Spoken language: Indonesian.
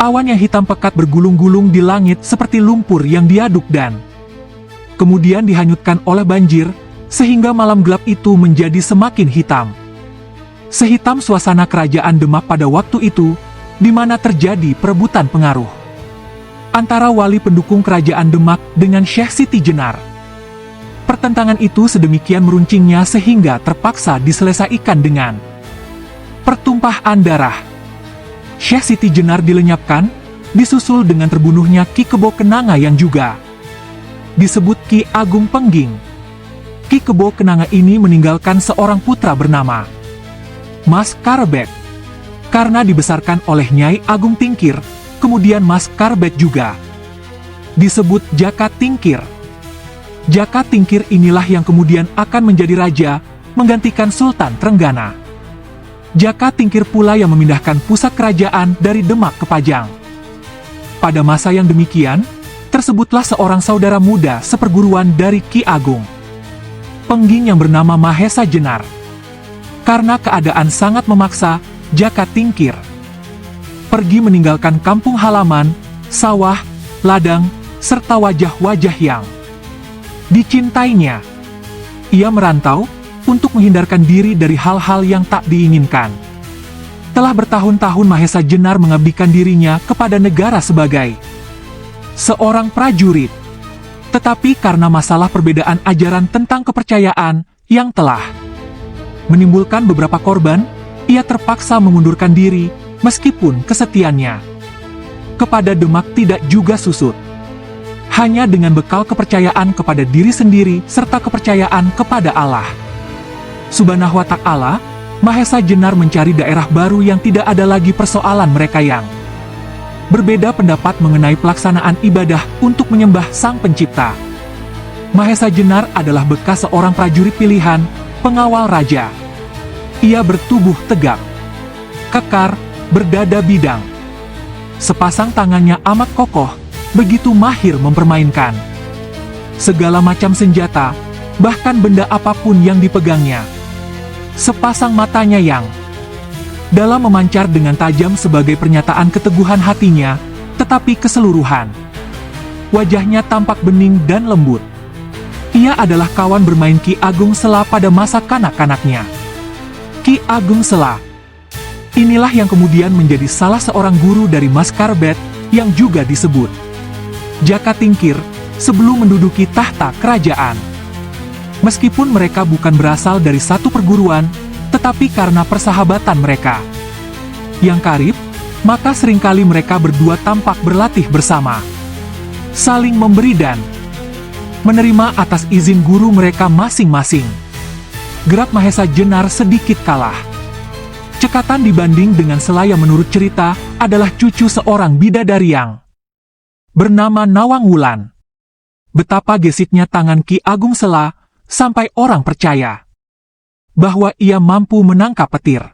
Awan yang hitam pekat bergulung-gulung di langit seperti lumpur yang diaduk dan kemudian dihanyutkan oleh banjir, sehingga malam gelap itu menjadi semakin hitam. Sehitam suasana kerajaan Demak pada waktu itu, di mana terjadi perebutan pengaruh antara wali pendukung kerajaan Demak dengan Syekh Siti Jenar. Pertentangan itu sedemikian meruncingnya sehingga terpaksa diselesaikan dengan pertumpahan darah. Syekh Siti Jenar dilenyapkan, disusul dengan terbunuhnya Ki Kebo Kenanga yang juga disebut Ki Agung Pengging. Ki Kebo Kenanga ini meninggalkan seorang putra bernama Mas Karbet. Karena dibesarkan oleh Nyai Agung Tingkir, kemudian Mas Karbet juga disebut Jaka Tingkir. Jaka Tingkir inilah yang kemudian akan menjadi raja, menggantikan Sultan Trenggana. Jaka Tingkir pula yang memindahkan pusat kerajaan dari Demak ke Pajang. Pada masa yang demikian, tersebutlah seorang saudara muda seperguruan dari Ki Agung Pengging yang bernama Mahesa Jenar. Karena keadaan sangat memaksa, Jaka Tingkir pergi meninggalkan kampung halaman, sawah, ladang, serta wajah-wajah yang dicintainya. Ia merantau untuk menghindarkan diri dari hal-hal yang tak diinginkan. Telah bertahun-tahun Mahesa Jenar mengabdikan dirinya kepada negara sebagai seorang prajurit. Tetapi karena masalah perbedaan ajaran tentang kepercayaan yang telah menimbulkan beberapa korban, ia terpaksa mengundurkan diri meskipun kesetiaannya kepada Demak tidak juga susut. Hanya dengan bekal kepercayaan kepada diri sendiri serta kepercayaan kepada Allah Subhanahu wa Ta'ala, Mahesa Jenar mencari daerah baru yang tidak ada lagi persoalan mereka yang berbeda pendapat mengenai pelaksanaan ibadah untuk menyembah Sang Pencipta. Mahesa Jenar adalah bekas seorang prajurit pilihan, pengawal raja. Ia bertubuh tegap, kekar, berdada bidang. Sepasang tangannya amat kokoh, begitu mahir mempermainkan segala macam senjata, bahkan benda apapun yang dipegangnya. Sepasang matanya yang dalam memancar dengan tajam sebagai pernyataan keteguhan hatinya, tetapi keseluruhan wajahnya tampak bening dan lembut. Ia adalah kawan bermain Ki Agung Sela pada masa kanak-kanaknya. Ki Agung Sela inilah yang kemudian menjadi salah seorang guru dari Mas Karbet yang juga disebut Jaka Tingkir sebelum menduduki tahta kerajaan. Meskipun mereka bukan berasal dari satu perguruan, tetapi karena persahabatan mereka yang karib, maka seringkali mereka berdua tampak berlatih bersama, saling memberi dan menerima atas izin guru mereka masing-masing. Gerak Mahesa Jenar sedikit kalah cekatan dibanding dengan Sela yang menurut cerita adalah cucu seorang bidadari yang bernama Nawang Wulan. Betapa gesitnya tangan Ki Agung Sela sampai orang percaya bahwa ia mampu menangkap petir.